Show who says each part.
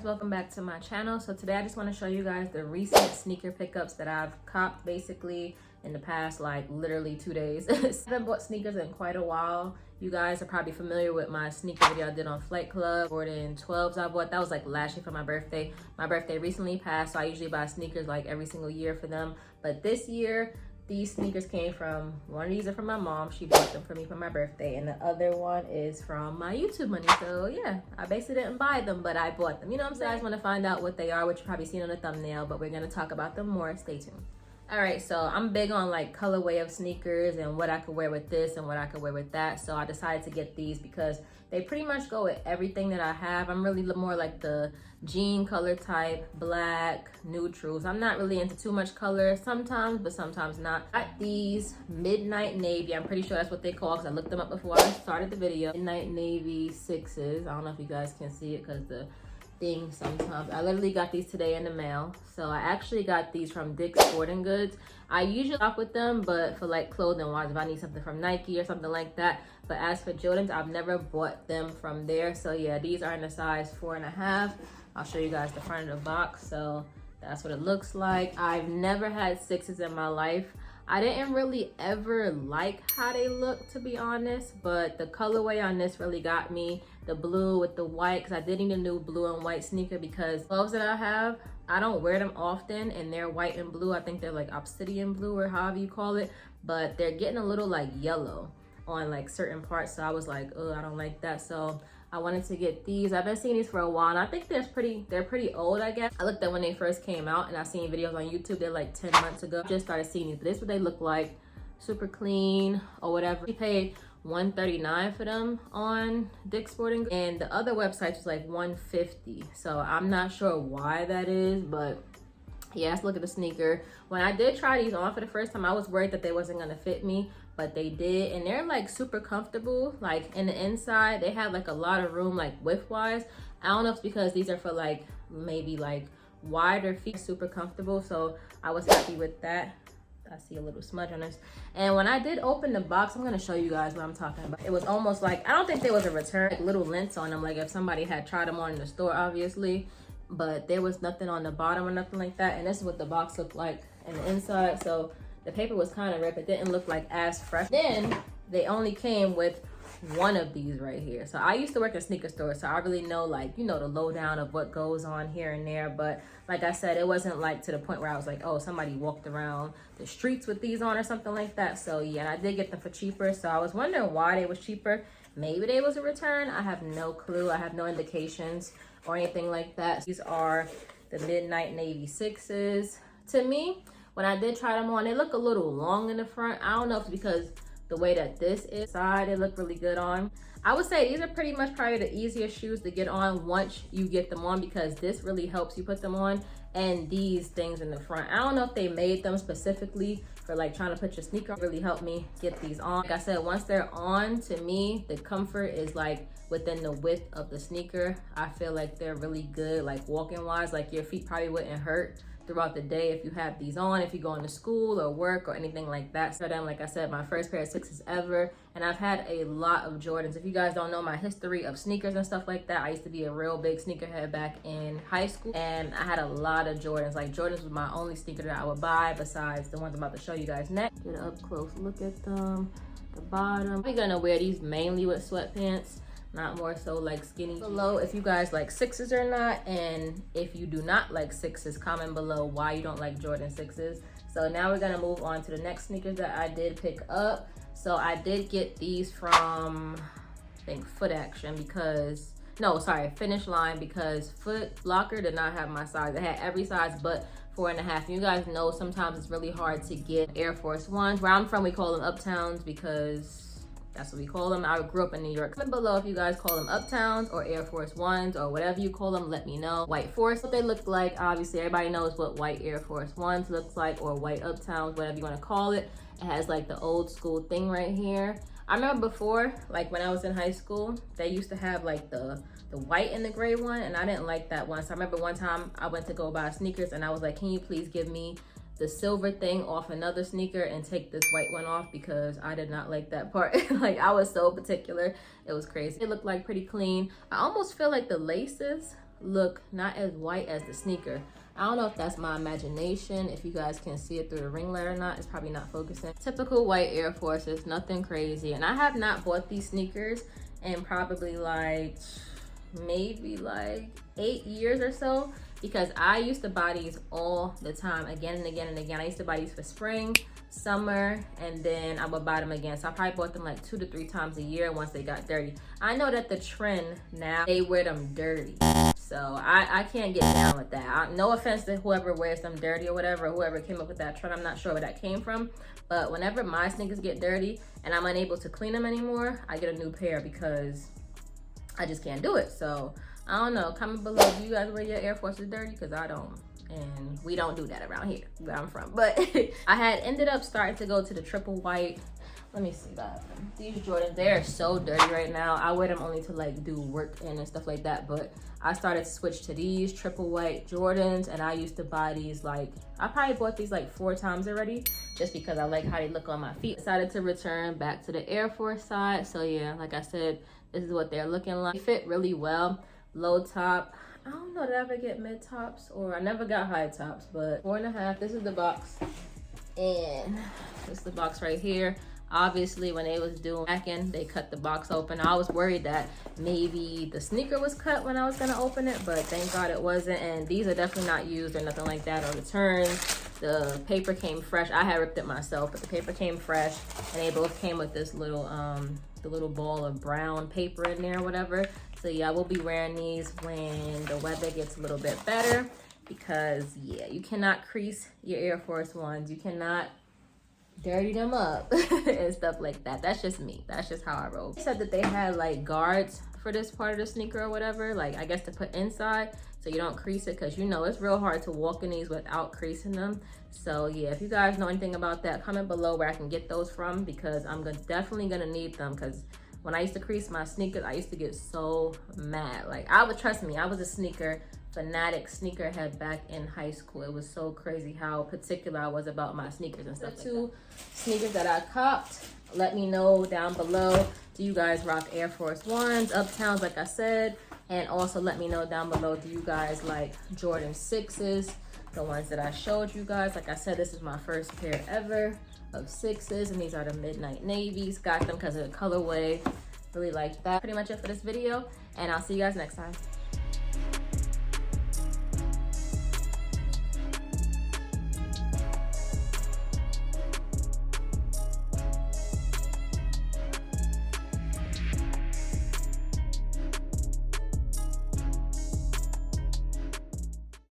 Speaker 1: guys, welcome back to my channel. So today I just want to show you guys the recent sneaker pickups that I've copped basically in the past like literally 2 days. I haven't bought sneakers in quite a while. You guys are probably familiar with my sneaker video I did on Flight Club. Jordan 12s I bought. That was like last year for my birthday. My birthday recently passed, so I usually buy sneakers like every single year for them. But this year, these sneakers came from, one of these are from my mom. She bought them for me for my birthday. And the other one is from my YouTube money. So yeah, I basically didn't buy them, but I bought them. You know what I'm saying? I just want to find out what they are, which you probably seen on the thumbnail, but we're going to talk about them more. Stay tuned. All right, so I'm big on like colorway of sneakers and what I could wear with this and what I could wear with that. So I decided to get these because they pretty much go with everything that I have. I'm really more like the jean color type, black, neutrals. I'm not really into too much color sometimes, but sometimes not. Got these Midnight Navy. I'm pretty sure that's what they call, because I looked them up before I started the video. Midnight Navy 6s. I don't know if you guys can see it because the thing sometimes. I literally got these today in the mail. So I actually got these from Dick's Sporting Goods. I usually shop with them, but for like clothing wise, if I need something from Nike or something like that. But as for Jordans, I've never bought them from there. So yeah, these are in a size 4.5. I'll show you guys the front of the box. So that's what it looks like. I've never had 6s in my life. I didn't really ever like how they look, to be honest, but the colorway on this really got me. The blue with the white, because I did need a new blue and white sneaker because gloves that I have, I don't wear them often, and they're white and blue. I think they're like obsidian blue or however you call it, but they're getting a little like yellow on like certain parts. So I was like, oh, I don't like that. So I wanted to get these. I've been seeing these for a while, and I think they're pretty old, I guess. I looked at when they first came out, and I've seen videos on YouTube. They're like 10 months ago. Just started seeing these, but this is what they look like. Super clean or whatever. We paid $139 for them on Dick's Sporting, and the other website was like $150. So I'm not sure why that is, but yeah, let's look at the sneaker. When I did try these on for the first time, I was worried that they wasn't gonna fit me, but they did, and they're like super comfortable. Like in the inside, they have like a lot of room, like width wise. I don't know if it's because these are for like maybe like wider feet, super comfortable. So I was happy with that. I see a little smudge on this. And when I did open the box, I'm gonna show you guys what I'm talking about. It was almost like, I don't think there was a return, like little lint on them, like if somebody had tried them on in the store, obviously, but there was nothing on the bottom or nothing like that. And this is what the box looked like in the inside. So the paper was kind of ripped. It didn't look like as fresh. Then they only came with one of these right here. So I used to work in sneaker stores, so I really know, like, you know, the lowdown of what goes on here and there. But like I said, it wasn't like to the point where I was like, oh, somebody walked around the streets with these on or something like that. So yeah, and I did get them for cheaper. So I was wondering why they was cheaper. Maybe they was a return. I have no clue. I have no indications or anything like that. These are the Midnight Navy 6s. To me, when I did try them on, they look a little long in the front. I don't know if it's because the way that this is side, they look really good on. I would say these are pretty much probably the easiest shoes to get on once you get them on, because this really helps you put them on. And these things in the front, I don't know if they made them specifically for like trying to put your sneaker on. Really helped me get these on. Like I said, once they're on, to me, the comfort is like within the width of the sneaker. I feel like they're really good, like walking wise, like your feet probably wouldn't hurt throughout the day if you have these on, if you go into school or work or anything like that. So then, like I said, my first pair of 6s ever, and I've had a lot of Jordans. If you guys don't know my history of sneakers and stuff like that, I used to be a real big sneakerhead back in high school, and I had a lot of Jordans. Like Jordans was my only sneaker that I would buy besides the ones I'm about to show you guys next. Get an up close look at them. The bottom, I'm gonna wear these mainly with sweatpants, not more so like skinny. Below if you guys like 6s or not, and if you do not like 6s, comment below why you don't like Jordan 6s. So now we're gonna move on to the next sneakers that I did pick up. So I did get these from, I think, Foot Action, because no, sorry, Finish Line, because Foot Locker did not have my size. It had every size but 4.5. You guys know sometimes it's really hard to get Air Force Ones. Where I'm from, we call them Uptowns because that's what we call them. I grew up in New York. Comment below if you guys call them Uptowns or Air Force Ones or whatever you call them. Let me know. White Force, what they look like. Obviously, everybody knows what white Air Force Ones looks like, or white Uptowns, whatever you want to call it. It has like the old school thing right here. I remember before, like when I was in high school, they used to have like the white and the gray one, and I didn't like that one. So I remember one time I went to go buy sneakers, and I was like, can you please give me the silver thing off another sneaker and take this white one off, because I did not like that part. Like I was so particular, it was crazy. It looked like pretty clean. I almost feel like the laces look not as white as the sneaker. I don't know if that's my imagination, if you guys can see it through the ring light or not. It's probably not focusing. Typical white Air Forces, nothing crazy. And I have not bought these sneakers in probably like, maybe like 8 years or so, because I used to buy these all the time, again and again and again. I used to buy these for spring, summer, and then I would buy them again. So I probably bought them like 2 to 3 times a year once they got dirty. I know that the trend now, they wear them dirty. So I can't get down with that. No offense to whoever wears them dirty or whatever, whoever came up with that trend. I'm not sure where that came from. But whenever my sneakers get dirty and I'm unable to clean them anymore, I get a new pair because I just can't do it. So I don't know. Comment below, do you guys wear your Air Forces dirty? Because I don't. And we don't do that around here where I'm from. But I had ended up starting to go to the triple white. Let me see that. These Jordans, they are so dirty right now. I wear them only to like do work in and stuff like that. But I started to switch to these triple white Jordans, and I used to buy these like, I probably bought these like 4 times already, just because I like how they look on my feet. Decided to return back to the Air Force side. So yeah, like I said, this is what they're looking like. They fit really well. Low top. I don't know, did I ever get mid tops, or I never got high tops, but 4.5. This is the box, and this is the box right here. Obviously, when they was doing packing, they cut the box open. I was worried that maybe the sneaker was cut when I was gonna open it, but thank God it wasn't. And these are definitely not used or nothing like that or returned. The paper came fresh. I had ripped it myself, but the paper came fresh, and they both came with this little the little ball of brown paper in there or whatever. So yeah, I will be wearing these when the weather gets a little bit better, because yeah, you cannot crease your Air Force Ones. You cannot dirty them up and stuff like that. That's just me. That's just how I roll. They said that they had like guards for this part of the sneaker or whatever, like I guess to put inside so you don't crease it, because you know it's real hard to walk in these without creasing them. So yeah, if you guys know anything about that, comment below where I can get those from, because I'm definitely gonna need them. Because when I used to crease my sneakers, I used to get so mad. Like trust me, I was a sneaker fanatic, sneakerhead back in high school. It was so crazy how particular I was about my sneakers and stuff. The 2 sneakers that I copped, let me know down below. Do you guys rock Air Force Ones, Uptowns, like I said? And also let me know down below, do you guys like Jordan 6s, the ones that I showed you guys? Like I said, this is my first pair ever of 6s, and these are the Midnight Navies. Got them because of the colorway. Really like that. Pretty much it for this video, and I'll see you guys next time.